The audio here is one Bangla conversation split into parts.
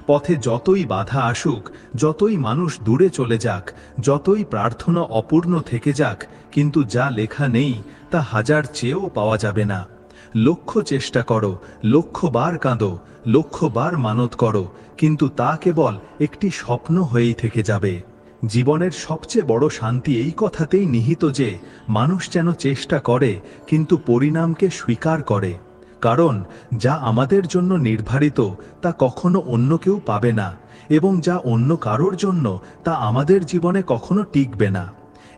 পথে যতই বাধা আসুক, যতই মানুষ দূরে চলে যাক, যতই প্রার্থনা অপূর্ণ থেকে যাক, কিন্তু যা লেখা নেই তা হাজার চেয়েও পাওয়া যাবে না। লক্ষ চেষ্টা করো, লক্ষবার কাঁদো, লক্ষবার মানত করো, কিন্তু তা কেবল একটি স্বপ্ন হয়েই থেকে যাবে। জীবনের সবচেয়ে বড় শান্তি এই কথাতেই নিহিত যে মানুষ যেন চেষ্টা করে কিন্তু পরিণামকে স্বীকার করে। কারণ যা আমাদের জন্য নির্ধারিত তা কখনো অন্য কেউ পাবে না, এবং যা অন্য কারোর জন্য তা আমাদের জীবনে কখনো টিকবে না।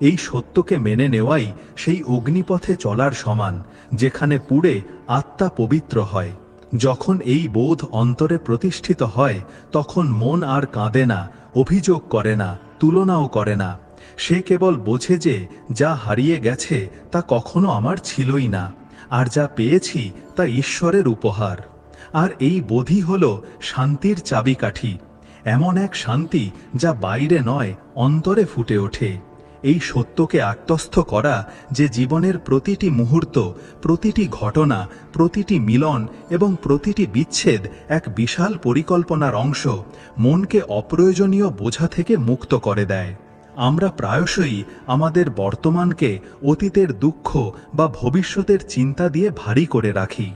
এই সত্যকে মেনে নেওয়াই সেই অগ্নিপথে চলার সমান, যেখানে পুড়ে আত্মা পবিত্র হয়। যখন এই বোধ অন্তরে প্রতিষ্ঠিত হয়, তখন মন আর কাঁদে না, অভিযোগ করে না, তুলনাও করে না। সে কেবল বোঝে যে যা হারিয়ে গেছে তা কখনো আমার ছিলই না, আর যা পেয়েছি তা ঈশ্বরের উপহার। আর এই বোধই হল শান্তির চাবিকাঠি, এমন এক শান্তি যা বাইরে নয়, অন্তরে ফুটে ওঠে। এই সত্যকে আত্মস্থ করা যে জীবনের প্রতিটি মুহূর্ত, প্রতিটি ঘটনা, প্রতিটি মিলন এবং প্রতিটি বিচ্ছেদ এক বিশাল পরিকল্পনার অংশ, মনকে অপ্রয়োজনীয় বোঝা থেকে মুক্ত করে দেয়। আমরা প্রায়শই আমাদের বর্তমানকে অতীতের দুঃখ বা ভবিষ্যতের চিন্তা দিয়ে ভারী করে রাখি,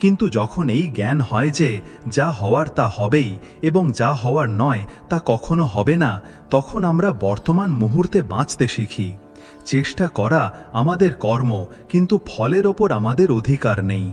কিন্তু যখন এই জ্ঞান হয় যে যা হওয়ার তা হবেই এবং যা হওয়ার নয় তা কখনো হবে না, তখন আমরা বর্তমান মুহূর্তে বাঁচতে শিখি। চেষ্টা করা আমাদের কর্ম, কিন্তু ফলের ওপর আমাদের অধিকার নেই।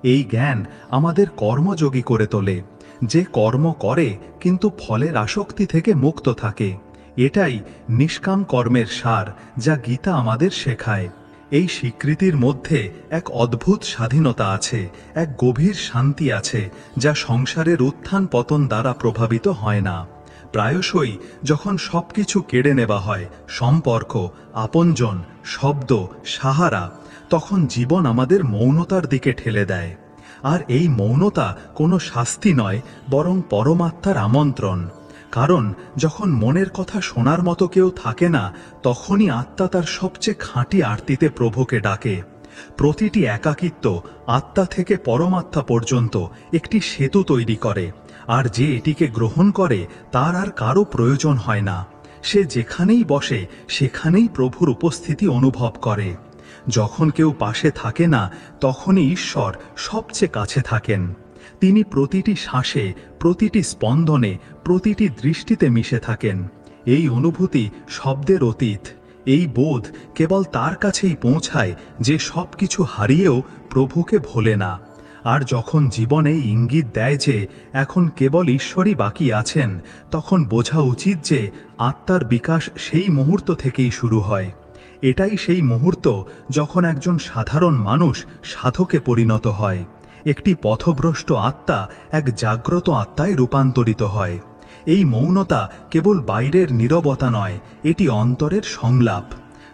এই জ্ঞান আমাদের কর্মযোগী করে তোলে, যে কর্ম করে কিন্তু ফলের আসক্তি থেকে মুক্ত থাকে। এটাই নিষ্কাম কর্মের সার, যা গীতা আমাদের শেখায়। এই স্বীকৃতির মধ্যে এক অদ্ভুত স্বাধীনতা আছে, এক গভীর শান্তি আছে, যা সংসারের উত্থান পতন দ্বারা প্রভাবিত হয় না। প্রায়শই যখন সবকিছু কেড়ে নেওয়া হয়, সম্পর্ক, আপনজন, শব্দ, সাহারা, তখন জীবন আমাদের মৌনতার দিকে ঠেলে দেয়। আর এই মৌনতা কোনো শাস্তি নয়, বরং পরমাত্মার আমন্ত্রণ। কারণ যখন মনের কথা শোনার মতো কেউ থাকে না, তখনই আত্মা তার সবচেয়ে খাঁটি আরতিতে প্রভুকে ডাকে। প্রতিটি একাকিত্ব আত্মা থেকে পরমাত্মা পর্যন্ত একটি সেতু তৈরি করে, আর যে এটিকে গ্রহণ করে তার আর কারো প্রয়োজন হয় না। সে যেখানেই বসে সেখানেই প্রভুর উপস্থিতি অনুভব করে। যখন কেউ পাশে থাকে না, তখনই ঈশ্বর সবচেয়ে কাছে থাকেন। তিনি প্রতিটি শ্বাসে, প্রতিটি স্পন্দনে, প্রতিটি দৃষ্টিতে মিশে থাকেন। এই অনুভূতি শব্দের অতীত। এই বোধ কেবল তার কাছেই পৌঁছায় যে সবকিছু হারিয়েও প্রভুকে ভোলে না। আর যখন জীবনে ইঙ্গিত দেয় যে এখন কেবল ঈশ্বরই বাকি আছেন, তখন বোঝা উচিত যে আত্মার বিকাশ সেই মুহূর্ত থেকেই শুরু হয়। এটাই সেই মুহূর্ত যখন একজন সাধারণ মানুষ সাধকে পরিণত হয়। একটি পথভ্রষ্ট আত্মা এক জাগ্রত আত্মায় রূপান্তরিত হয়। এই মৌনতা কেবল বাইরের নীরবতা নয়, এটি অন্তরের সংলাপ।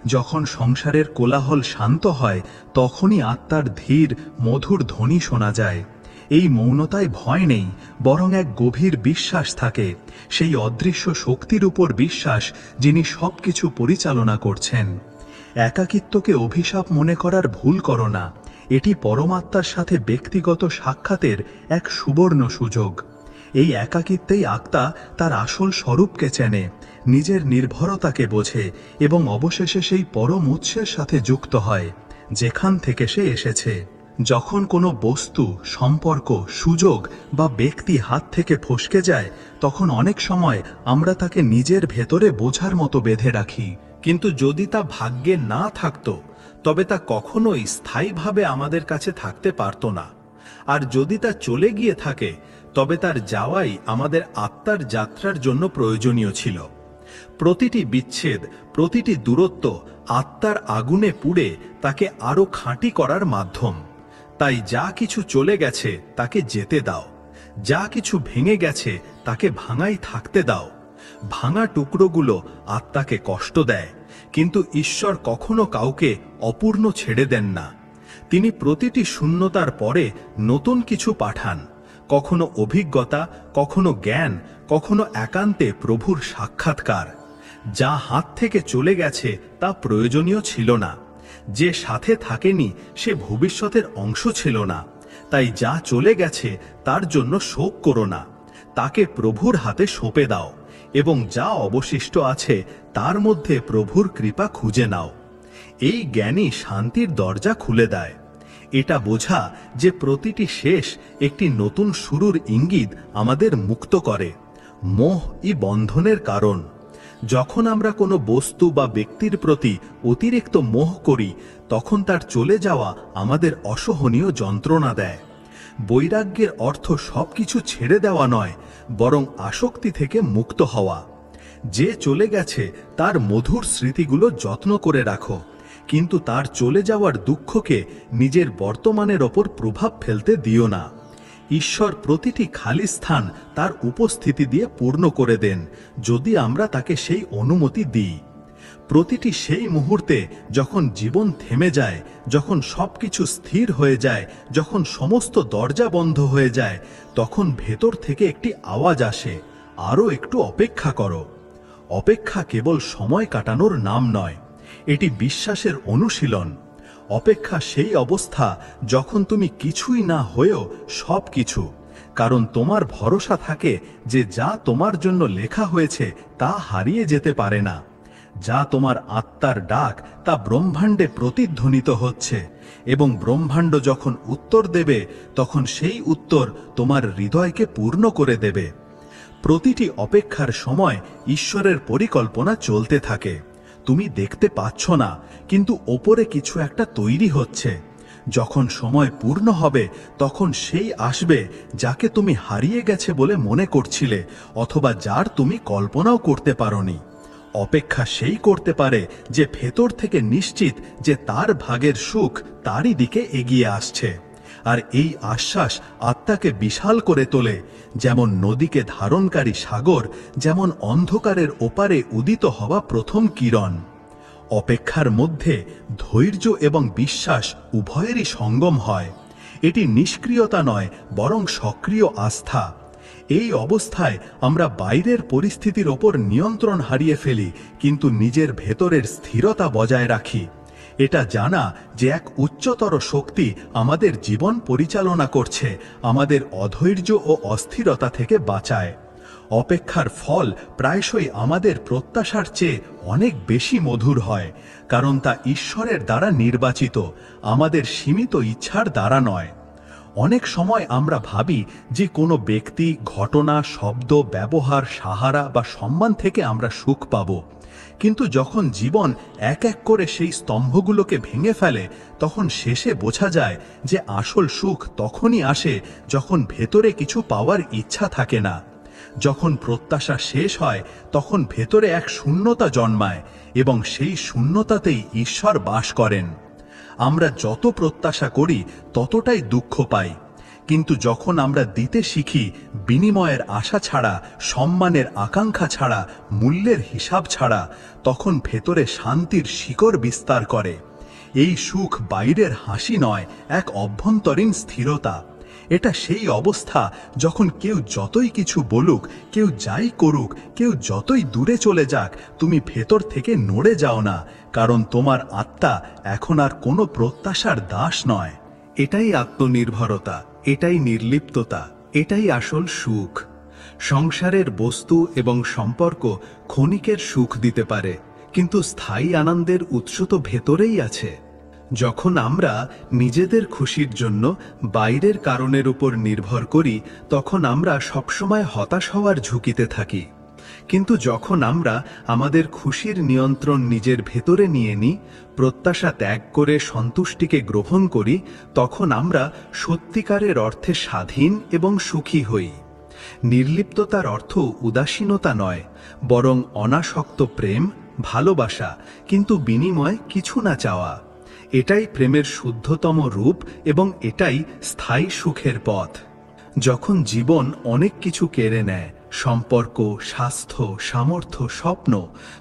যখন সংসারের কোলাহল শান্ত হয়, তখনই আত্মার ধীর মধুর ধ্বনি শোনা যায়। এই মৌনতায় ভয় নেই, বরং এক গভীর বিশ্বাস থাকে, সেই অদৃশ্য শক্তির উপর বিশ্বাস যিনি সবকিছু পরিচালনা করছেন। একাকিত্বকে অভিশাপ মনে করার ভুল করো না, এটি পরমাত্মার সাথে ব্যক্তিগত সাক্ষাতের এক সুবর্ণ সুযোগ। এই একাকিত্বেই আত্মা তার আসল স্বরূপকে চেনে, নিজের নির্ভরতাকে বোঝে এবং অবশেষে সেই পরম উৎসের সাথে যুক্ত হয় যেখান থেকে সে এসেছে। যখন কোনো বস্তু, সম্পর্ক, সুযোগ বা ব্যক্তি হাত থেকে ফসকে যায়, তখন অনেক সময় আমরা তাকে নিজের ভেতরে বোঝার মতো বেঁধে রাখি। কিন্তু যদি তা ভাগ্যে না থাকতো, তবে তা কখনোই স্থায়ীভাবে আমাদের কাছে থাকতে পারত না। আর যদি তা চলে গিয়ে থাকে, তবে তার যাওয়াই আমাদের আত্মার যাত্রার জন্য প্রয়োজনীয় ছিল। প্রতিটি বিচ্ছেদ, প্রতিটি দূরত্ব আত্মার আগুনে পুড়ে তাকে আরো খাঁটি করার মাধ্যম। তাই যা কিছু চলে গেছে তাকে যেতে দাও, যা কিছু ভেঙে গেছে তাকে ভাঙাই থাকতে দাও। ভাঙা টুকরোগুলো আত্মাকে কষ্ট দেয়, কিন্তু ঈশ্বর কখনো কাউকে অপূর্ণ ছেড়ে দেন না। তিনি প্রতিটি শূন্যতার পরে নতুন কিছু পাঠান, কখনো অভিজ্ঞতা, কখনো জ্ঞান, কখনো একান্তে প্রভুর সাক্ষাৎকার। যা হাত থেকে চলে গেছে তা প্রয়োজনীয় ছিল না, যে সাথে থাকেনি সে ভবিষ্যতের অংশ ছিল না। তাই যা চলে গেছে তার জন্য শোক করো না, তাকে প্রভুর হাতে সঁপে দাও এবং যা অবশিষ্ট আছে তার মধ্যে প্রভুর কৃপা খুঁজে নাও। এই জ্ঞানই শান্তির দরজা খুলে দেয়। এটা বোঝা যে প্রতিটি শেষ একটি নতুন শুরুর ইঙ্গিত আমাদের মুক্ত করে। মোহ-ই বন্ধনের কারণ। যখন আমরা কোনো বস্তু বা ব্যক্তির প্রতি অতিরিক্ত মোহ করি, তখন তার চলে যাওয়া আমাদের অসহনীয় যন্ত্রণা দেয়। বৈরাগ্যের অর্থ সবকিছু ছেড়ে দেওয়া নয়, বরং আসক্তি থেকে মুক্ত হওয়া। যে চলে গেছে তার মধুর স্মৃতিগুলো যত্ন করে রাখো, কিন্তু তার চলে যাওয়ার দুঃখকে নিজের বর্তমানের ওপর প্রভাব ফেলতে দিও না। ঈশ্বর প্রতিটি খালি স্থান তার উপস্থিতি দিয়ে পূর্ণ করে দেন, যদি আমরা তাকে সেই অনুমতি দিই। প্রতিটি সেই মুহূর্তে যখন জীবন থেমে যায়, যখন সবকিছু স্থির হয়ে যায়, যখন সমস্ত দরজা বন্ধ হয়ে যায়, তখন ভেতর থেকে একটি আওয়াজ আসে, আরও একটু অপেক্ষা করো। অপেক্ষা কেবল সময় কাটানোর নাম নয়, এটি বিশ্বাসের অনুশীলন। অপেক্ষা সেই অবস্থা যখন তুমি কিছুই না হয়েও সব কিছু, কারণ তোমার ভরসা থাকে যে যা তোমার জন্য লেখা হয়েছে তা হারিয়ে যেতে পারে না। যা তোমার আত্মার ডাক তা ব্রহ্মাণ্ডে প্রতিধ্বনিত হচ্ছে, এবং ব্রহ্মাণ্ড যখন উত্তর দেবে তখন সেই উত্তর তোমার হৃদয়কে পূর্ণ করে দেবে। প্রতিটি অপেক্ষার সময় ঈশ্বরের পরিকল্পনা চলতে থাকে। তুমি দেখতে পাচ্ছ না, কিন্তু ওপরে কিছু একটা তৈরি হচ্ছে। যখন সময় পূর্ণ হবে তখন সেই আসবে যাকে তুমি হারিয়ে গেছে বলে মনে করছিলে, অথবা যার তুমি কল্পনাও করতে পারোনি। অপেক্ষা সেই করতে পারে যে ভেতর থেকে নিশ্চিত যে তার ভাগের সুখ তারই দিকে এগিয়ে আসছে। আর এই আশ্বাস আত্মাকে বিশাল করে তোলে, যেমন নদীকে ধারণকারী সাগর, যেমন অন্ধকারের ওপারে উদিত হওয়া প্রথম কিরণ। অপেক্ষার মধ্যে ধৈর্য এবং বিশ্বাস উভয়েরই সঙ্গম হয়। এটি নিষ্ক্রিয়তা নয়, বরং সক্রিয় আস্থা। এই অবস্থায় আমরা বাইরের পরিস্থিতির ওপর নিয়ন্ত্রণ হারিয়ে ফেলি, কিন্তু নিজের ভেতরের স্থিরতা বজায় রাখি। এটা জানা যে এক উচ্চতর শক্তি আমাদের জীবন পরিচালনা করছে, আমাদের অধৈর্য ও অস্থিরতা থেকে বাঁচায়। অপেক্ষার ফল প্রায়শই আমাদের প্রত্যাশার চেয়ে অনেক বেশি মধুর হয়, কারণ তা ঈশ্বরের দ্বারা নির্বাচিত, আমাদের সীমিত ইচ্ছার দ্বারা নয়। অনেক সময় আমরা ভাবি যে কোনো ব্যক্তি, ঘটনা, শব্দ, ব্যবহার, সাহারা বা সম্মান থেকে আমরা সুখ পাব, কিন্তু যখন জীবন এক এক করে সেই স্তম্ভগুলোকে ভেঙে ফেলে, তখন শেষে বোঝা যায় যে আসল সুখ তখনই আসে যখন ভেতরে কিছু পাওয়ার ইচ্ছা থাকে না। যখন প্রত্যাশা শেষ হয় তখন ভেতরে এক শূন্যতা জন্মায়, এবং সেই শূন্যতাতেই ঈশ্বর বাস করেন। আমরা যত প্রত্যাশা করি ততটাই দুঃখ পাই, কিন্তু যখন আমরা দিতে শিখি, বিনিময়ের আশা ছাড়া, সম্মানের আকাঙ্ক্ষা ছাড়া, মূল্যের হিসাব ছাড়া, তখন ভেতরে শান্তির শিকড় বিস্তার করে। এই সুখ বাইরের হাসি নয়, এক অভ্যন্তরীণ স্থিরতা। এটা সেই অবস্থা যখন কেউ যতই কিছু বলুক, কেউ যাই করুক, কেউ যতই দূরে চলে যাক, তুমি ভেতর থেকে নড়ে যাও না, কারণ তোমার আত্মা এখন আর কোনো প্রত্যাশার দাস নয়। এটাই আত্মনির্ভরতা, এটাই নির্লিপ্ততা, এটাই আসল সুখ। সংসারের বস্তু এবং সম্পর্ক ক্ষণিকের সুখ দিতে পারে, কিন্তু স্থায়ী আনন্দের উৎস তো ভেতরেই আছে। যখন আমরা নিজেদের খুশির জন্য বাইরের কারণের উপর নির্ভর করি, তখন আমরা সবসময় হতাশ হওয়ার ঝুঁকিতে থাকি। কিন্তু যখন আমরা আমাদের খুশির নিয়ন্ত্রণ নিজের ভেতরে নিয়ে নিই, প্রত্যাশা ত্যাগ করে সন্তুষ্টিকে গ্রহণ করি, তখন আমরা সত্যিকারের অর্থে স্বাধীন এবং সুখী হই। নির্লিপ্ততার অর্থ উদাসীনতা নয়, বরং অনাসক্ত প্রেম, ভালোবাসা, কিন্তু বিনিময়ে কিছু না চাওয়া। এটাই প্রেমের শুদ্ধতম রূপ, এবং এটাই স্থায়ী সুখের পথ। যখন জীবন অনেক কিছু কেড়ে নেয়, সম্পর্ক, স্বাস্থ্য, সামর্থ্য, স্বপ্ন,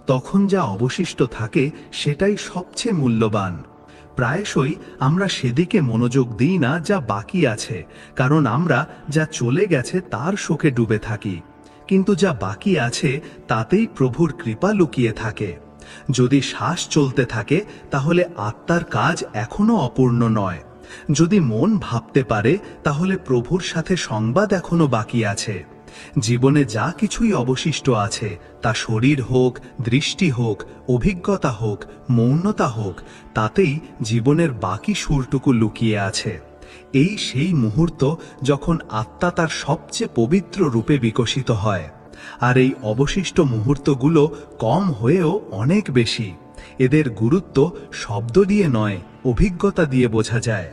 তখন যা অবশিষ্ট থাকে সেটাই সবচেয়ে মূল্যবান। প্রায়শই আমরা সেদিকে মনোযোগ দিই না যা বাকি আছে, কারণ আমরা যা চলে গেছে তার শোকে ডুবে থাকি। কিন্তু যা বাকি আছে তাতেই প্রভুর কৃপা লুকিয়ে থাকে। যদি শ্বাস চলতে থাকে তাহলে আত্মার কাজ এখনো অপূর্ণ নয়। যদি মন ভাবতে পারে তাহলে প্রভুর সাথে সংবাদ এখনো বাকি আছে। জীবনে যা কিছুই অবশিষ্ট আছে, তা শরীর হোক, দৃষ্টি হোক, অভিজ্ঞতা হোক, মৌনতা হোক, তাতেই জীবনের বাকি সুরটুকু লুকিয়ে আছে। এই সেই মুহূর্ত যখন আত্মা তার সবচেয়ে পবিত্র রূপে বিকশিত হয়। আর এই অবশিষ্ট মুহূর্তগুলো কম হয়েও অনেক বেশি। এদের গুরুত্ব শব্দ দিয়ে নয়, অভিজ্ঞতা দিয়ে বোঝা যায়।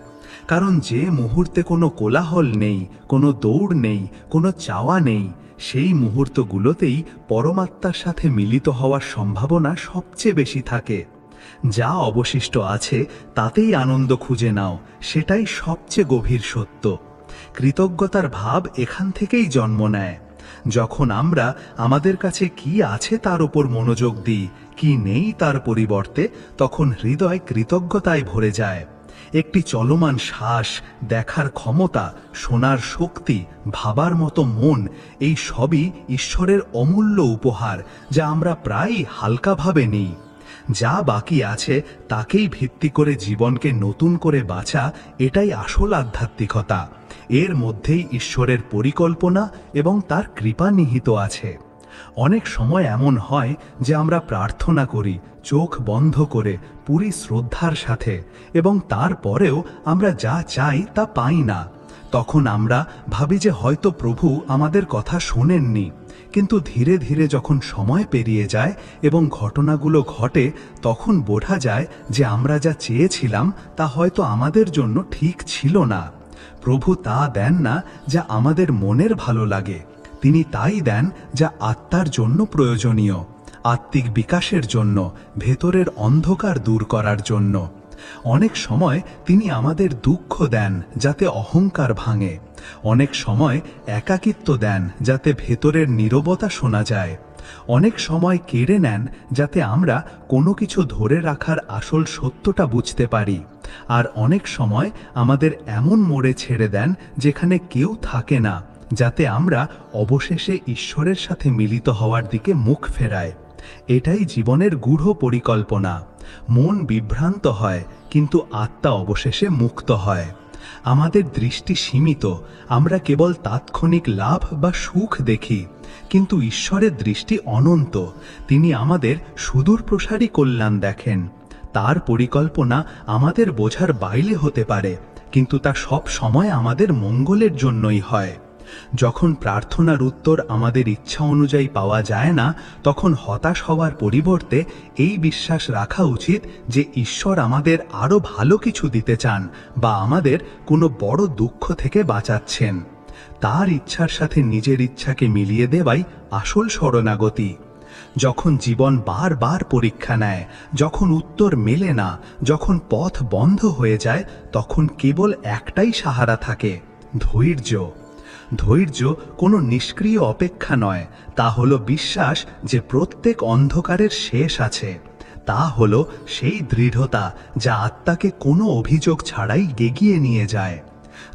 কারণ যে মুহূর্তে কোনো কোলাহল নেই, কোনো দৌড় নেই, কোনো চাওয়া নেই, সেই মুহূর্তগুলোতেই পরমাত্মার সাথে মিলিত হওয়ার সম্ভাবনা সবচেয়ে বেশি থাকে। যা অবশিষ্ট আছে তাতেই আনন্দ খুঁজে নাও, সেটাই সবচেয়ে গভীর সত্য। কৃতজ্ঞতার ভাব এখান থেকেই জন্ম নেয়। যখন আমরা আমাদের কাছে কি আছে তার উপর মনোযোগ দিই, কি নেই তার পরিবর্তে, তখন হৃদয় কৃতজ্ঞতায় ভরে যায়। একটি চলমান শ্বাস, দেখার ক্ষমতা, শোনার শক্তি, ভাবার মতো মন, এই সবই ঈশ্বরের অমূল্য উপহার, যা আমরা প্রায়ই হালকাভাবে নিই। যা বাকি আছে তাকেই ভিত্তি করে জীবনকে নতুন করে বাঁচা, এটাই আসল আধ্যাত্মিকতা। এর মধ্যেই ঈশ্বরের পরিকল্পনা এবং তার কৃপা নিহিত আছে। অনেক সময় এমন হয় যে আমরা প্রার্থনা করি চোখ বন্ধ করে, পুরী শ্রদ্ধার সাথে, এবং তারপরেও আমরা যা চাই তা পাই না। তখন আমরা ভাবি যে হয়তো প্রভু আমাদের কথা শোনেননি। কিন্তু ধীরে ধীরে যখন সময় পেরিয়ে যায় এবং ঘটনাগুলো ঘটে, তখন বোঝা যায় যে আমরা যা চেয়েছিলাম তা হয়তো আমাদের জন্য ঠিক ছিল না। প্রভু তা দেন না যা আমাদের মনের ভালো লাগে, তিনি তাই দেন যা আত্মার জন্য প্রয়োজনীয়, আত্মিক বিকাশের জন্য, ভেতরের অন্ধকার দূর করার জন্য। অনেক সময় তিনি আমাদের দুঃখ দেন যাতে অহংকার ভাঙে, অনেক সময় একাকিত্ব দেন যাতে ভেতরের নীরবতা শোনা যায়, অনেক সময় কেড়ে নেন যাতে আমরা কোনো কিছু ধরে রাখার আসল সত্যটা বুঝতে পারি, আর অনেক সময় আমাদের এমন মোড়ে ছেড়ে দেন যেখানে কেউ থাকে না, যাতে আমরা অবশেষে ঈশ্বরের সাথে মিলিত হওয়ার দিকে মুখ ফেরাই। এটাই জীবনের গূঢ় পরিকল্পনা। মন বিভ্রান্ত হয়, কিন্তু আত্মা অবশেষে মুক্ত হয়। আমাদের দৃষ্টি সীমিত, আমরা কেবল তাৎক্ষণিক লাভ বা সুখ দেখি, কিন্তু ঈশ্বরের দৃষ্টি অনন্ত। তিনি আমাদের সুদূর প্রসারী কল্যাণ দেখেন। তার পরিকল্পনা আমাদের বোঝার বাইরে হতে পারে, কিন্তু তা সব সময় আমাদের মঙ্গলের জন্যই হয়। যখন প্রার্থনার উত্তর আমাদের ইচ্ছা অনুযায়ী পাওয়া যায় না, তখন হতাশ হওয়ার পরিবর্তে এই বিশ্বাস রাখা উচিত যে ঈশ্বর আমাদের আরও ভালো কিছু দিতে চান, বা আমাদের কোনো বড় দুঃখ থেকে বাঁচাচ্ছেন। তার ইচ্ছার সাথে নিজের ইচ্ছাকে মিলিয়ে দেওয়াই আসল শরণাগতি। যখন জীবন বারবার পরীক্ষা নেয়, যখন উত্তর মেলে না, যখন পথ বন্ধ হয়ে যায়, তখন কেবল একটাই সাহারা থাকে, ধৈর্য। ধৈর্য কোনো নিষ্ক্রিয় অপেক্ষা নয়, তা হলো বিশ্বাস যে প্রত্যেক অন্ধকারের শেষ আছে। তা হলো সেই দৃঢ়তা যা আত্মাকে কোনো অভিযোগ ছাড়াই এগিয়ে নিয়ে যায়।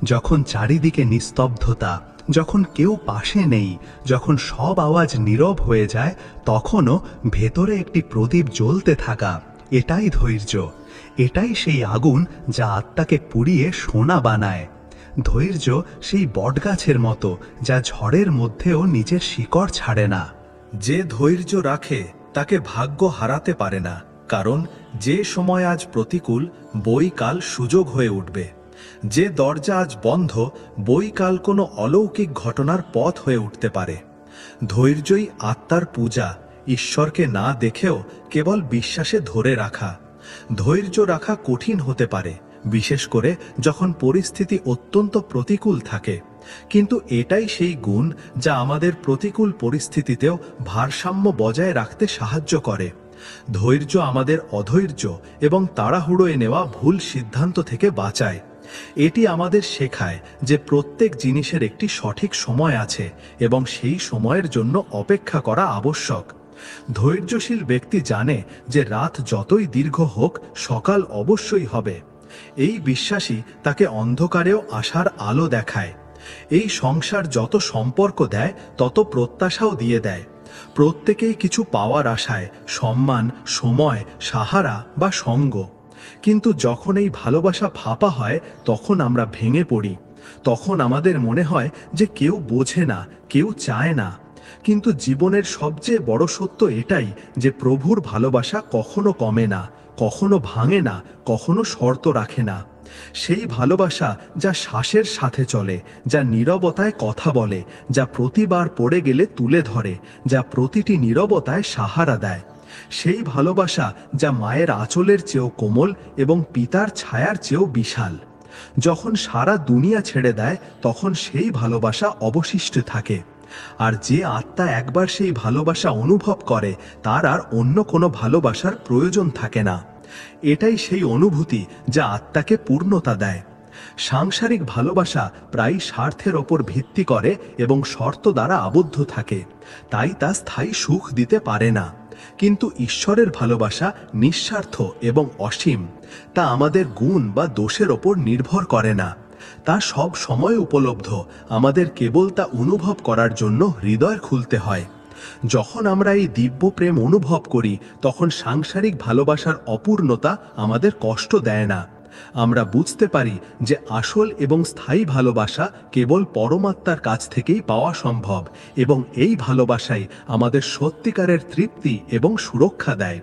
যখন চারিদিকে নিস্তব্ধতা, যখন কেউ পাশে নেই, যখন সব আওয়াজ নীরব হয়ে যায়, তখনও ভেতরে একটি প্রদীপ জ্বলতে থাকা, এটাই ধৈর্য। এটাই সেই আগুন যা আত্মাকে পুড়িয়ে সোনা বানায়। ধৈর্য সেই বটগাছের মতো যা ঝড়ের মধ্যেও নিজের শিকড় ছাড়ে না। যে ধৈর্য রাখে তাকে ভাগ্য হারাতে পারে না, কারণ যে সময় আজ প্রতিকূল, বৈকাল সুযোগ হয়ে উঠবে। যে দরজা আজ বন্ধ, বৈকাল কোনো অলৌকিক ঘটনার পথ হয়ে উঠতে পারে। ধৈর্যই আত্মার পূজা, ঈশ্বরকে না দেখেও কেবল বিশ্বাসে ধরে রাখা। ধৈর্য রাখা কঠিন হতে পারে, বিশেষ করে যখন পরিস্থিতি অত্যন্ত প্রতিকূল থাকে, কিন্তু এটাই সেই গুণ যা আমাদের প্রতিকূল পরিস্থিতিতেও ভারসাম্য বজায় রাখতে সাহায্য করে। ধৈর্য আমাদের অধৈর্য এবং তাড়াহুড়োয় নেওয়া ভুল সিদ্ধান্ত থেকে বাঁচায়। এটি আমাদের শেখায় যে প্রত্যেক জিনিসের একটি সঠিক সময় আছে এবং সেই সময়ের জন্য অপেক্ষা করা আবশ্যক। ধৈর্যশীল ব্যক্তি জানে যে রাত যতই দীর্ঘ হোক, সকাল অবশ্যই হবে। এই বিশ্বাসই তাকে অন্ধকারেও আশার আলো দেখায়। এই সংসার যত সম্পর্ক দেয়, তত প্রত্যাশাও দিয়ে দেয়। প্রত্যেকেই কিছু পাওয়ার আশায়, সম্মান, সময়, সাহারা বা সঙ্গ। কিন্তু যখন এই ভালোবাসা ফাঁপা হয়, তখন আমরা ভেঙে পড়ি। তখন আমাদের মনে হয় যে কেউ বোঝে না, কেউ চায় না। কিন্তু জীবনের সবচেয়ে বড় সত্য এটাই যে প্রভুর ভালোবাসা কখনো কমে না, কখনো ভাঙে না, কখনো শর্ত রাখে না। সেই ভালোবাসা যা শ্বাসের সাথে চলে, যা নীরবতায় কথা বলে, যা প্রতিবার পড়ে গেলে তুলে ধরে, যা প্রতিটি নীরবতায় সাহারা দেয়। সেই ভালোবাসা যা মায়ের আঁচলের চেয়েও কোমল এবং পিতার ছায়ার চেয়েও বিশাল। যখন সারা দুনিয়া ছেড়ে দেয় তখন সেই ভালোবাসা অবশিষ্ট থাকে। আর যে আত্মা একবার সেই ভালোবাসা অনুভব করে তার আর অন্য কোনো ভালোবাসার প্রয়োজন থাকে না। এটাই সেই অনুভূতি যা আত্মাকে পূর্ণতা দেয়। সাংসারিক ভালোবাসা প্রায় স্বার্থের ওপর ভিত্তি করে এবং শর্ত দ্বারা আবদ্ধ থাকে, তাই তা স্থায়ী সুখ দিতে পারে না। কিন্তু ঈশ্বরের ভালোবাসা নিঃস্বার্থ এবং অসীম। তা আমাদের গুণ বা দোষের ওপর নির্ভর করে না। তা সব সময় উপলব্ধ, আমাদের কেবল তা অনুভব করার জন্য হৃদয় খুলতে হয়। যখন আমরা এই দিব্য প্রেম অনুভব করি তখন সাংসারিক ভালোবাসার অপূর্ণতা আমাদের কষ্ট দেয় না। আমরা বুঝতে পারি যে আসল এবং স্থায়ী ভালোবাসা কেবল পরমাত্মার কাছ থেকেই পাওয়া সম্ভব, এবং এই ভালোবাসাই আমাদের সত্যিকারের তৃপ্তি এবং সুরক্ষা দেয়।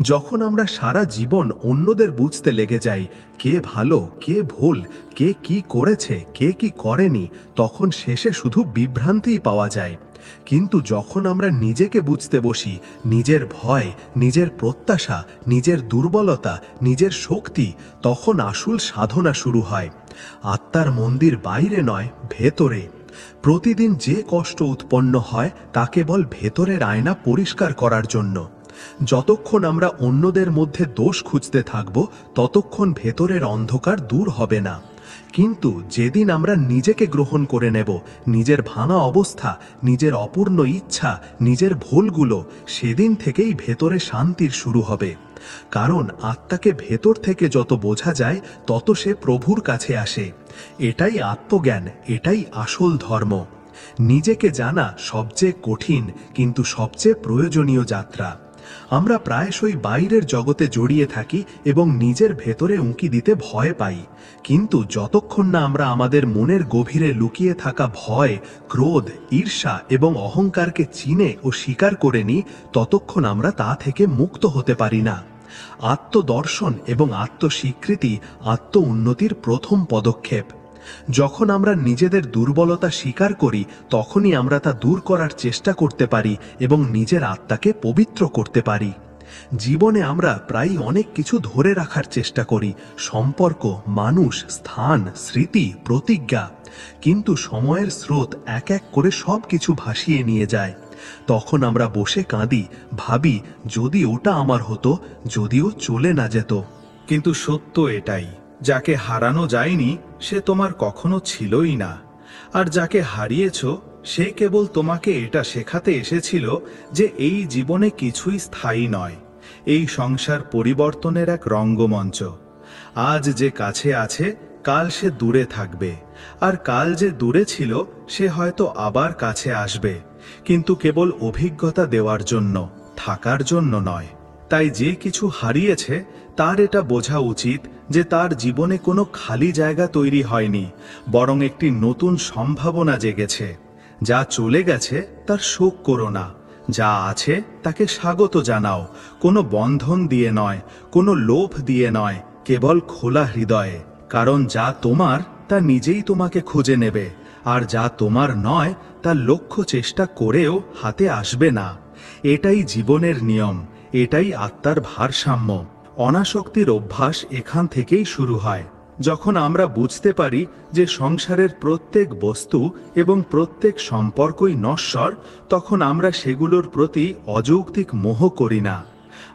যখন আমরা সারা জীবন অন্যদের বুঝতে লেগে যাই, কে ভালো কে ভুল, কে কি করেছে কে কি করেনি, তখন শেষে শুধু বিভ্রান্তিই পাওয়া যায়। কিন্তু যখন আমরা নিজেকে বুঝতে বসি, নিজের ভয়, নিজের প্রত্যাশা, নিজের দুর্বলতা, নিজের শক্তি, তখন আসল সাধনা শুরু হয়। আত্মার মন্দির বাইরে নয়, ভেতরে। প্রতিদিন যে কষ্ট উৎপন্ন হয় তা কেবল ভেতরের আয়না পরিষ্কার করার জন্য। যতক্ষণ আমরা অন্যদের মধ্যে দোষ খুঁজতে থাকব ততক্ষণ ভেতরের অন্ধকার দূর হবে না। কিন্তু যেদিন আমরা নিজেকে গ্রহণ করে নেব, নিজের ভাঙা অবস্থা, নিজের অপূর্ণ ইচ্ছা, নিজের ভুলগুলো, সেদিন থেকেই ভেতরে শান্তির শুরু হবে। কারণ আত্মাকে ভেতর থেকে যত বোঝা যায় তত সে প্রভুর কাছে আসে। এটাই আত্মজ্ঞান, এটাই আসল ধর্ম। নিজেকে জানা সবচেয়ে কঠিন কিন্তু সবচেয়ে প্রয়োজনীয় যাত্রা। আমরা প্রায়শই বাইরের জগতে জড়িয়ে থাকি এবং নিজের ভেতরে উঁকি দিতে ভয় পাই। কিন্তু যতক্ষণ না আমরা আমাদের মনের গভীরে লুকিয়ে থাকা ভয়, ক্রোধ, ঈর্ষা এবং অহংকারকে চিনে ও স্বীকার করে নিই, ততক্ষণ আমরা তা থেকে মুক্ত হতে পারি না। আত্মদর্শন এবং আত্মস্বীকৃতি আত্ম উন্নতির প্রথম পদক্ষেপ। যখন আমরা নিজেদের দুর্বলতা স্বীকার করি তখনই আমরা তা দূর করার চেষ্টা করতে পারি এবং নিজের আত্মাকে পবিত্র করতে পারি। জীবনে আমরা প্রায় অনেক কিছু ধরে রাখার চেষ্টা করি, সম্পর্ক, মানুষ, স্থান, স্মৃতি, প্রতিজ্ঞা। কিন্তু সময়ের স্রোত এক এক করে সব কিছু ভাসিয়ে নিয়ে যায়। তখন আমরা বসে কাঁদি, ভাবি যদি ওটা আমার হতো, যদিও চলে না যেত। কিন্তু সত্য এটাই, যাকে হারানো যায়নি সে তোমার কখনো ছিলই না। আর যাকে হারিয়েছ সে কেবল তোমাকে এটা শেখাতে এসেছিল যে এই জীবনে কিছুই স্থায়ী নয়। এই সংসার পরিবর্তনের এক রঙ্গমঞ্চ। আজ যে কাছে আছে কাল সে দূরে থাকবে, আর কাল যে দূরে ছিল সে হয়তো আবার কাছে আসবে, কিন্তু কেবল অভিজ্ঞতা দেওয়ার জন্য, থাকার জন্য নয়। তাই যে কিছু হারিয়েছে তার এটা বোঝা উচিত যে তার জীবনে কোনো খালি জায়গা তৈরি হয়নি, বরং একটি নতুন সম্ভাবনা জেগেছে। যা চলে গেছে তার শোক করো না, যা আছে তাকে স্বাগত জানাও। কোনো বন্ধন দিয়ে নয়, কোনো লোভ দিয়ে নয়, কেবল খোলা হৃদয়ে। কারণ যা তোমার তা নিজেই তোমাকে খুঁজে নেবে, আর যা তোমার নয় তা লক্ষ্য চেষ্টা করেও হাতে আসবে না। এটাই জীবনের নিয়ম, এটাই আত্মার ভারসাম্য। অনাসক্তির অভ্যাস এখান থেকেই শুরু হয়। যখন আমরা বুঝতে পারি যে সংসারের প্রত্যেক বস্তু এবং প্রত্যেক সম্পর্কই নশ্বর, তখন আমরা সেগুলোর প্রতি অযৌক্তিক মোহ করি না।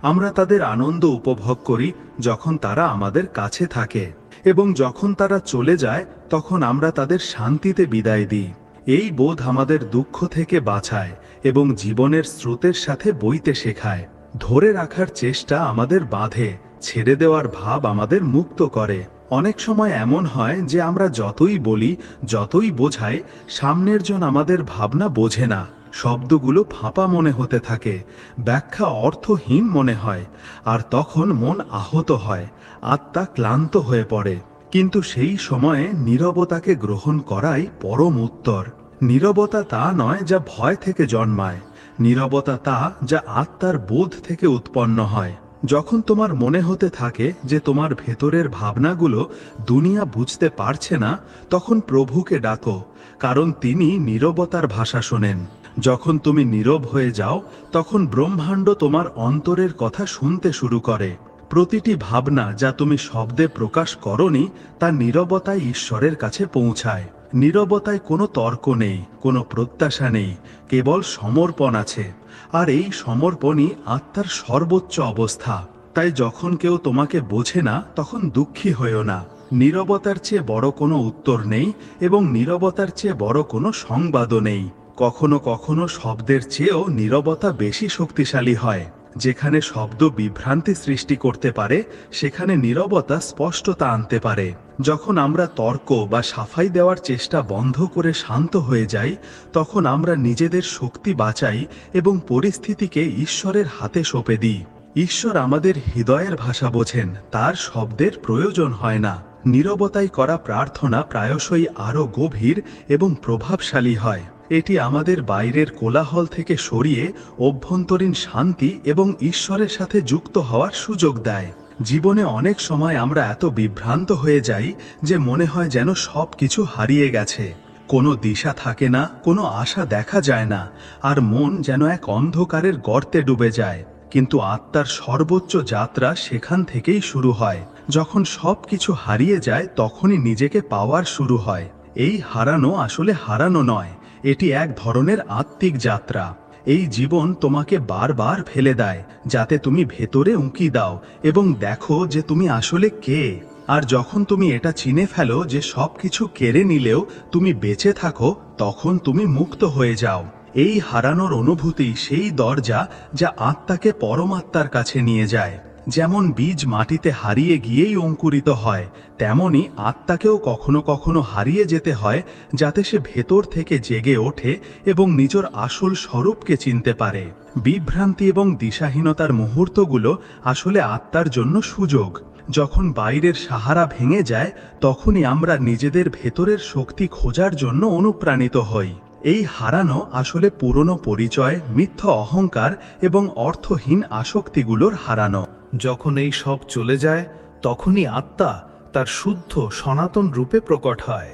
আমরা তাদের আনন্দ উপভোগ করি যখন তারা আমাদের কাছে থাকে, এবং যখন তারা চলে যায় তখন আমরা তাদের শান্তিতে বিদায় দিই। এই বোধ আমাদের দুঃখ থেকে বাঁচায় এবং জীবনের স্রোতের সাথে বইতে শেখায়। ধরে রাখার চেষ্টা আমাদের বাঁধে, ছেড়ে দেওয়ার ভাব আমাদের মুক্ত করে। অনেক সময় এমন হয় যে আমরা যতই বলি, যতই বোঝাই, সামনের জন আমাদের ভাবনা বোঝে না। শব্দগুলো ফাঁপা মনে হতে থাকে, ব্যাখ্যা অর্থহীন মনে হয়, আর তখন মন আহত হয়, আত্মা ক্লান্ত হয়ে পড়ে। কিন্তু সেই সময়ে নীরবতাকে গ্রহণ করাই পরম উত্তর। নীরবতা তা নয় যা ভয় থেকে জন্মায়, নীরবতা তা যা আত্মার বোধ থেকে উৎপন্ন হয়। যখন তোমার মনে হতে থাকে যে তোমার ভেতরের ভাবনাগুলো দুনিয়া বুঝতে পারছে না, তখন প্রভুকে ডাকো, কারণ তিনি নীরবতার ভাষা শোনেন। যখন তুমি নীরব হয়ে যাও, তখন ব্রহ্মাণ্ড তোমার অন্তরের কথা শুনতে শুরু করে। প্রতিটি ভাবনা যা তুমি শব্দে প্রকাশ করনি, তা নীরবতায় ঈশ্বরের কাছে পৌঁছায়। নীরবতায় কোনো তর্ক নেই, কোনো প্রত্যাশা নেই, কেবল সমর্পণ আছে। আর এই সমর্পণই আত্মার সর্বোচ্চ অবস্থা। তাই যখন কেউ তোমাকে বোঝে না, তখন দুঃখী হইও না। নীরবতার চেয়ে বড় কোনো উত্তর নেই, এবং নীরবতার চেয়ে বড় কোনো সংবাদও নেই। কখনো কখনো শব্দের চেয়েও নীরবতা বেশি শক্তিশালী হয়। যেখানে শব্দ বিভ্রান্তি সৃষ্টি করতে পারে, সেখানে নীরবতা স্পষ্টতা আনতে পারে। যখন আমরা তর্ক বা সাফাই দেওয়ার চেষ্টা বন্ধ করে শান্ত হয়ে যাই, তখন আমরা নিজেদের শক্তি বাঁচাই এবং পরিস্থিতিকে ঈশ্বরের হাতে সঁপে দিই। ঈশ্বর আমাদের হৃদয়ের ভাষা বোঝেন, তার শব্দের প্রয়োজন হয় না। নীরবতায় করা প্রার্থনা প্রায়শই আরও গভীর এবং প্রভাবশালী হয়। এটি আমাদের বাইরের কোলাহল থেকে সরিয়ে অভ্যন্তরীণ শান্তি এবং ঈশ্বরের সাথে যুক্ত হওয়ার সুযোগ দেয়। জীবনে অনেক সময় আমরা এত বিভ্রান্ত হয়ে যাই যে মনে হয় যেন সব কিছু হারিয়ে গেছে। কোনো দিশা থাকে না, কোনো আশা দেখা যায় না, আর মন যেন এক অন্ধকারের গর্তে ডুবে যায়। কিন্তু আত্মার সর্বোচ্চ যাত্রা সেখান থেকেই শুরু হয়। যখন সব কিছু হারিয়ে যায়, তখনই নিজেকে পাওয়ার শুরু হয়। এই হারানো আসলে হারানো নয়, এটি এক ধরনের আত্মিক যাত্রা। এই জীবন তোমাকে বারবার ফেলে দেয়, যাতে তুমি ভেতরে উঁকি দাও এবং দেখো যে তুমি আসলে কে। আর যখন তুমি এটা চিনে ফেলো যে সবকিছু কেড়ে নিলেও তুমি বেঁচে থাকো, তখন তুমি মুক্ত হয়ে যাও। এই হারানোর অনুভূতি সেই দরজা যা আত্মাকে পরমাত্মার কাছে নিয়ে যায়। যেমন বীজ মাটিতে হারিয়ে গিয়েই অঙ্কুরিত হয়, তেমনি আত্মাকেও কখনো কখনো হারিয়ে যেতে হয়, যাতে সে ভেতর থেকে জেগে ওঠে এবং নিজের আসল স্বরূপকে চিনতে পারে। বিভ্রান্তি এবং দিশাহীনতার মুহূর্তগুলো আসলে আত্মার জন্য সুযোগ। যখন বাইরের সাহারা ভেঙে যায়, তখনই আমরা নিজেদের ভেতরের শক্তি খোঁজার জন্য অনুপ্রাণিত হই। এই হারানো আসলে পুরনো পরিচয়, মিথ্যা অহংকার এবং অর্থহীন আসক্তিগুলোর হারানো। যখন এই সব চলে যায়, তখনই আত্মা তার শুদ্ধ সনাতন রূপে প্রকট হয়।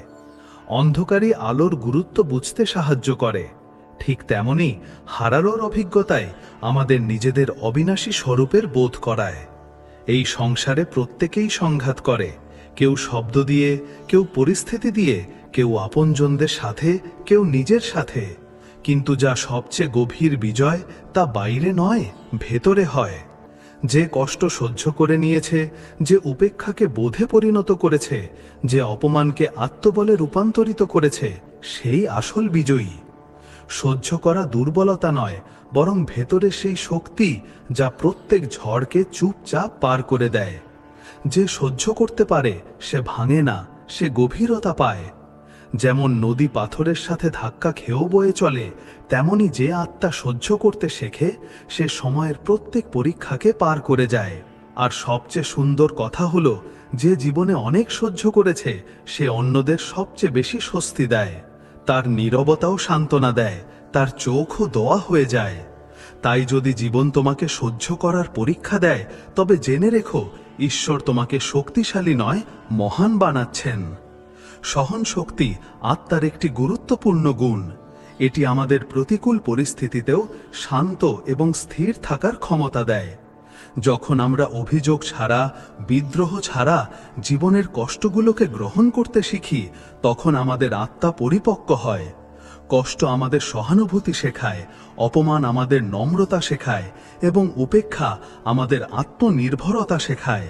অন্ধকারই আলোর গুরুত্ব বুঝতে সাহায্য করে। ঠিক তেমনি হারানোর অভিজ্ঞতায় আমাদের নিজেদের অবিনাশী স্বরূপের বোধ করায়। এই সংসারে প্রত্যেকেই সংঘাত করে, কেউ শব্দ দিয়ে, কেউ পরিস্থিতি দিয়ে, কেউ আপনজনদের সাথে, কেউ নিজের সাথে। কিন্তু যা সবচেয়ে গভীর বিজয়, তা বাইরে নয়, ভেতরে হয়। যে কষ্ট সহ্য করে নিয়েছে, যে উপেক্ষাকে বোধে পরিণত করেছে, যে অপমানকে আত্মবলে রূপান্তরিত করেছে, সেই আসল বিজয়ী। সহ্য করা দুর্বলতা নয়, বরং ভেতরে সেই শক্তি যা প্রত্যেক ঝড়কে চুপচাপ পার করে দেয়। যে সহ্য করতে পারে সে ভাঙে না, সে গভীরতা পায়। যেমন নদী পাথরের সাথে ধাক্কা খেয়েও বয়ে চলে, তেমনি যে আত্মা সহ্য করতে শেখে, সে সময়ের প্রত্যেক পরীক্ষাকে পার করে যায়। আর সবচেয়ে সুন্দর কথা হলো, যে জীবনে অনেক সহ্য করেছে, সে অন্যদের সবচেয়ে বেশি স্বস্তি দেয়। তার নীরবতাও সান্ত্বনা দেয়, তার চোখও দোয়া হয়ে যায়। তাই যদি জীবন তোমাকে সহ্য করার পরীক্ষা দেয়, তবে জেনে রেখো, ঈশ্বর তোমাকে শক্তিশালী নয়, মহান বানাচ্ছেন। সহন শক্তি আত্মার একটি গুরুত্বপূর্ণ গুণ। এটি আমাদের প্রতিকূল পরিস্থিতিতেও শান্ত এবং স্থির থাকার ক্ষমতা দেয়। যখন আমরা অভিযোগ ছাড়া, বিদ্রোহ ছাড়া জীবনের কষ্টগুলোকে গ্রহণ করতে শিখি, তখন আমাদের আত্মা পরিপক্ক হয়। কষ্ট আমাদের সহানুভূতি শেখায়, অপমান আমাদের নম্রতা শেখায়, এবং উপেক্ষা আমাদের আত্মনির্ভরতা শেখায়।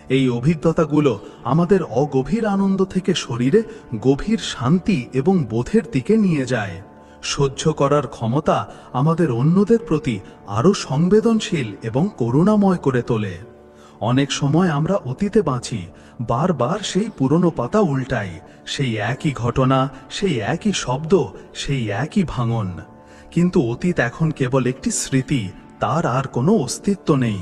এই অভিজ্ঞতাগুলো আমাদের অগভীর আনন্দ থেকে শরীরে গভীর শান্তি এবং বোধের দিকে নিয়ে যায়। সহ্য করার ক্ষমতা আমাদের অন্যদের প্রতি আরও সংবেদনশীল এবং করুণাময় করে তোলে। অনেক সময় আমরা অতীতে বাঁচি, বারবার সেই পুরনো পাতা উল্টাই, সেই একই ঘটনা, সেই একই শব্দ, সেই একই ভাঙন। কিন্তু অতীত এখন কেবল একটি স্মৃতি, তার আর কোনো অস্তিত্ব নেই।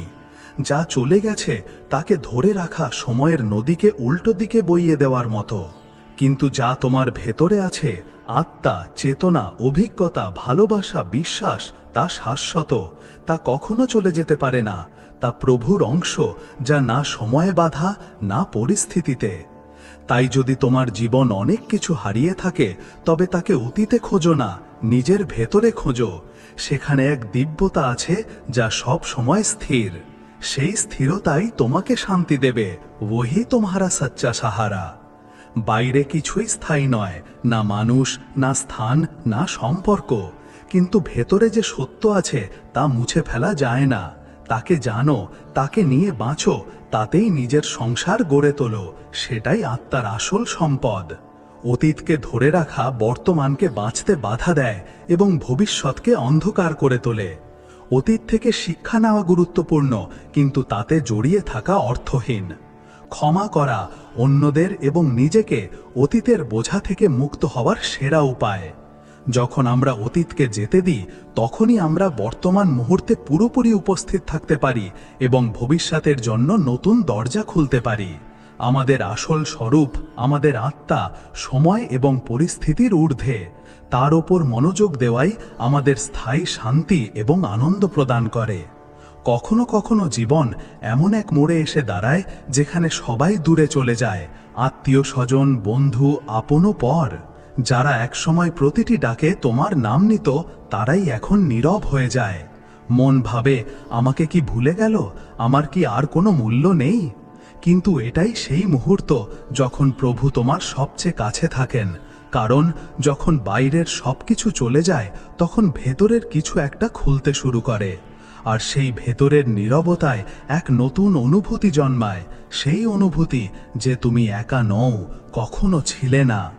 যা চলে গেছে তাকে ধরে রাখা সময়ের নদীকে উল্টো দিকে বইয়ে দেওয়ার মতো। কিন্তু যা তোমার ভেতরে আছে, আত্মা, চেতনা, অভিজ্ঞতা, ভালোবাসা, বিশ্বাস, তা শাশ্বত। তা কখনো চলে যেতে পারে না। তা প্রভুর অংশ, যা না সময়ে বাধা, না পরিস্থিতিতে। তাই যদি তোমার জীবন অনেক কিছু হারিয়ে থাকে, তবে তাকে অতীতে খোঁজো না, নিজের ভেতরে খোঁজো। সেখানে এক দিব্যতা আছে যা সব সময় স্থির। সেই স্থিরতাই তোমাকে শান্তি দেবে। ওহি তোমারা সচ্চা সাহারা। বাইরে কিছুই স্থায়ী নয়, না মানুষ, না স্থান, না সম্পর্ক। কিন্তু ভেতরে যে সত্য আছে তা মুছে ফেলা যায় না। তাকে জানো, তাকে নিয়ে বাঁচো, তাতেই নিজের সংসার গড়ে তোলো। সেটাই আত্মার আসল সম্পদ। অতীতকে ধরে রাখা বর্তমানকে বাঁচতে বাধা দেয় এবং ভবিষ্যৎকে অন্ধকার করে তোলে। অতীত থেকে শিক্ষা নেওয়া গুরুত্বপূর্ণ, কিন্তু তাতে জড়িয়ে থাকা অর্থহীন। ক্ষমা করা অন্যদের এবং নিজেকে অতীতের বোঝা থেকে মুক্ত হওয়ার সেরা উপায়। যখন আমরা অতীতকে যেতে দিই, তখনই আমরা বর্তমান মুহূর্তে পুরোপুরি উপস্থিত থাকতে পারি এবং ভবিষ্যতের জন্য নতুন দরজা খুলতে পারি। আমাদের আসল স্বরূপ, আমাদের আত্মা, সময় এবং পরিস্থিতির ঊর্ধ্বে। তার ওপর মনোযোগ দেওয়াই আমাদের স্থায়ী শান্তি এবং আনন্দ প্রদান করে। কখনো কখনো জীবন এমন এক মোড়ে এসে দাঁড়ায় যেখানে সবাই দূরে চলে যায়, আত্মীয় স্বজন, বন্ধু, আপন ও পর। যারা একসময় প্রতিটি ডাকে তোমার নাম নিত, তারাই এখন নীরব হয়ে যায়। মন ভাবে, আমাকে কি ভুলে গেল? আমার কি আর কোনো মূল্য নেই? কিন্তু এটাই সেই মুহূর্ত যখন প্রভু তোমার সবচেয়ে কাছে থাকেন। কারণ যখন বাইরের সবকিছু চলে যায়, তখন ভেতরের কিছু একটা খুলতে শুরু করে। আর সেই ভেতরের নীরবতায় এক নতুন অনুভূতি জন্মায়। সেই অনুভূতি যে তুমি একা নও, কখনো ছিলে না।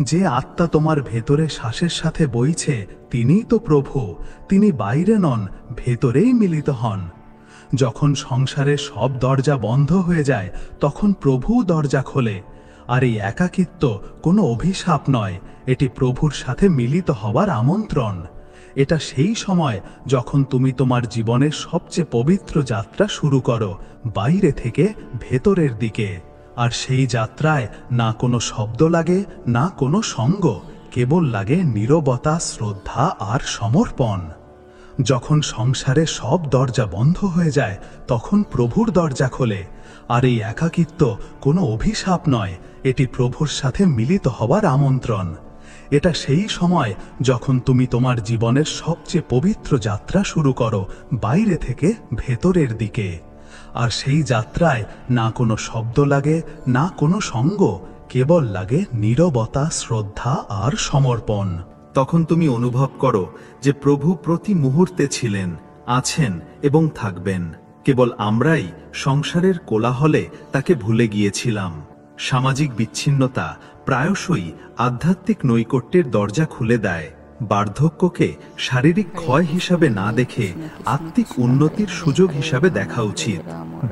যে আত্মা তোমার ভেতরে শ্বাসের সাথে বইছে, তিনিই তো প্রভু। তিনি বাইরে নন, ভেতরেই মিলিত হন। যখন সংসারের সব দরজা বন্ধ হয়ে যায়, তখন প্রভু দরজা খোলে। আর এই একাকিত্ব কোনো অভিশাপ নয়, এটি প্রভুর সাথে মিলিত হওয়ার আমন্ত্রণ। এটা সেই সময় যখন তুমি তোমার জীবনের সবচেয়ে পবিত্র যাত্রা শুরু করো, বাইরে থেকে ভেতরের দিকে। আর সেই যাত্রায় না কোনো শব্দ লাগে, না কোনো সঙ্গ, কেবল লাগে নীরবতা, শ্রদ্ধা আর সমর্পণ। যখন সংসারে সব দরজা বন্ধ হয়ে যায়, তখন প্রভুর দরজা খোলে। আর এই একাকিত্ব কোনো অভিশাপ নয়, এটি প্রভুর সাথে মিলিত হওয়ার আমন্ত্রণ। এটা সেই সময় যখন তুমি তোমার জীবনের সবচেয়ে পবিত্র যাত্রা শুরু করো, বাইরে থেকে ভেতরের দিকে। আর সেই যাত্রায় না কোনো শব্দ লাগে, না কোনো সঙ্গ, কেবল লাগে নীরবতা, শ্রদ্ধা আর সমর্পণ। তখন তুমি অনুভব করো যে প্রভু প্রতি মুহূর্তে ছিলেন, আছেন এবং থাকবেন। কেবল আমরাই সংসারের কোলাহলে তাকে ভুলে গিয়েছিলাম। সামাজিক বিচ্ছিন্নতা প্রায়শই আধ্যাত্মিক নৈকট্যের দরজা খুলে দেয়। বার্ধক্যকে শারীরিক ক্ষয় হিসাবে না দেখে আত্মিক উন্নতির সুযোগ হিসাবে দেখা উচিত।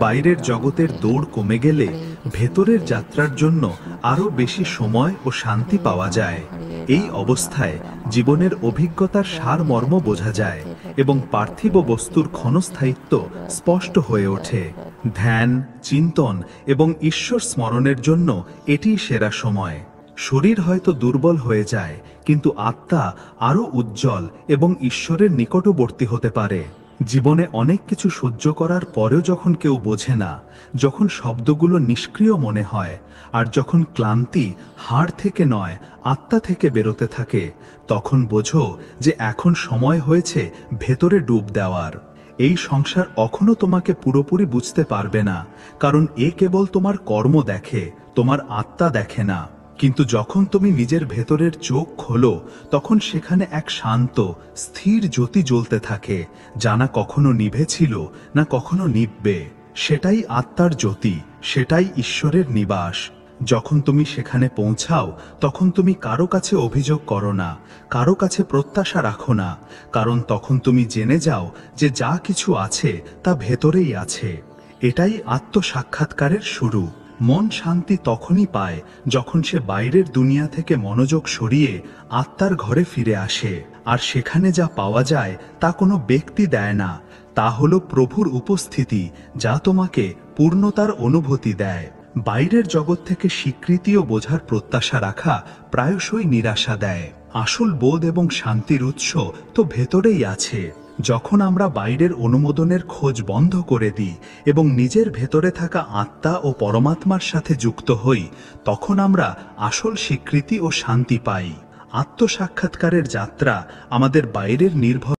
বাইরের জগতের দৌড় কমে গেলে ভেতরের যাত্রার জন্য আরও বেশি সময় ও শান্তি পাওয়া যায়। এই অবস্থায় জীবনের অভিজ্ঞতার সারমর্ম বোঝা যায় এবং পার্থিব বস্তুর ক্ষণস্থায়িত্ব স্পষ্ট হয়ে ওঠে। ধ্যান, চিন্তন এবং ঈশ্বর স্মরণের জন্য এটিই সেরা সময়। শরীর হয়তো দুর্বল হয়ে যায়, কিন্তু আত্মা আরও উজ্জ্বল এবং ঈশ্বরের নিকটবর্তী হতে পারে। জীবনে অনেক কিছু সহ্য করার পরেও যখন কেউ বোঝে না, যখন শব্দগুলো নিষ্ক্রিয় মনে হয়, আর যখন ক্লান্তি হাড় থেকে নয় আত্মা থেকে বেরোতে থাকে, তখন বোঝো যে এখন সময় হয়েছে ভেতরে ডুব দেওয়ার। এই সংসার কখনো তোমাকে পুরোপুরি বুঝতে পারবে না, কারণ এ কেবল তোমার কর্ম দেখে, তোমার আত্মা দেখে না। কিন্তু যখন তুমি নিজের ভেতরের চোখ খোলো, তখন সেখানে এক শান্ত, স্থির জ্যোতি জ্বলতে থাকে, যা না কখনো নিভেছিল, না কখনো নিভবে। সেটাই আত্মার জ্যোতি, সেটাই ঈশ্বরের নিবাস। যখন তুমি সেখানে পৌঁছাও, তখন তুমি কারো কাছে অভিযোগ করো না, কারো কাছে প্রত্যাশা রাখো না, কারণ তখন তুমি জেনে যাও যে যা কিছু আছে তা ভেতরেই আছে। এটাই আত্মসাক্ষাৎকারের শুরু। মন শান্তি তখনই পায় যখন সে বাইরের দুনিয়া থেকে মনোযোগ সরিয়ে আত্মার ঘরে ফিরে আসে। আর সেখানে যা পাওয়া যায় তা কোনো ব্যক্তি দেয় না, তা হলো প্রভুর উপস্থিতি, যা তোমাকে পূর্ণতার অনুভূতি দেয়। বাইরের জগৎ থেকে স্বীকৃতি ও বোঝার প্রত্যাশা রাখা প্রায়শই নিরাশা দেয়। আসল বোধ এবং শান্তির উৎস তো ভেতরেই আছে। যখন আমরা বাইরের অনুমোদনের খোঁজ বন্ধ করে দিই এবং নিজের ভেতরে থাকা আত্মা ও পরমাত্মার সাথে যুক্ত হই, তখন আমরা আসল স্বীকৃতি ও শান্তি পাই। আত্মসাক্ষাৎকারের যাত্রা আমাদের বাইরের নির্ভর